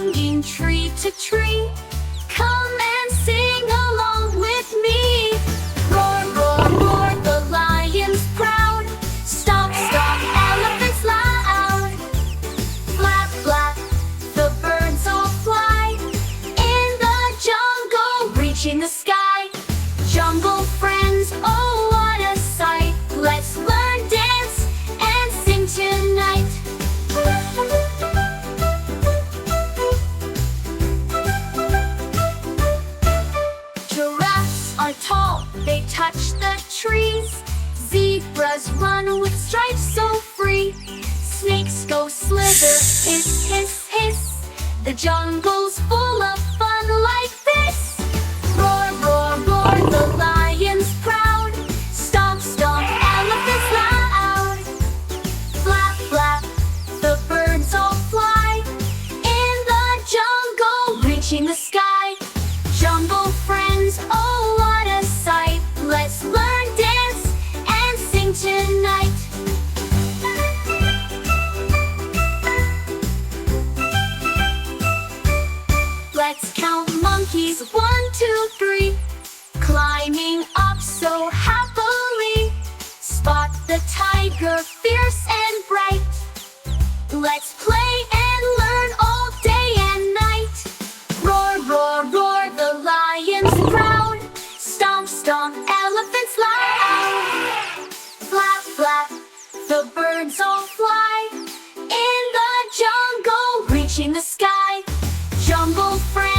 swinging tree to tree. Come and sing along with me. Roar, roar, roar, the lion's proud. Stomp, stomp, elephants loud. Flap, flap, the birds all fly. In the jungle, reaching the sky. Jungle friends, oh what a sight. Let's learn, dance, and sing tonight. Giraffes are tall, they touch the trees. Zebras run with stripes so free. Snakes go slither, hiss, hiss, hiss. The jungle's full of fun like this. Roar, roar, roar, the lion's proud. Stomp, stomp, elephants loud. Flap, flap, the birds all fly. In the jungle, reaching the sky. Jungle friends, oh what a sight. Let's learn, dance, and sing tonight. Let's count monkeys, 1, 2, 3. Climbing up so happily. Spot the tiger, fierce and bright. Let's play and learn all day and night. Roar, roar, roar, the lion's proud. Stomp, stomp, elephants loud. Flap, flap, the birds all fly. In the jungle, reaching the sky. Jungle friends.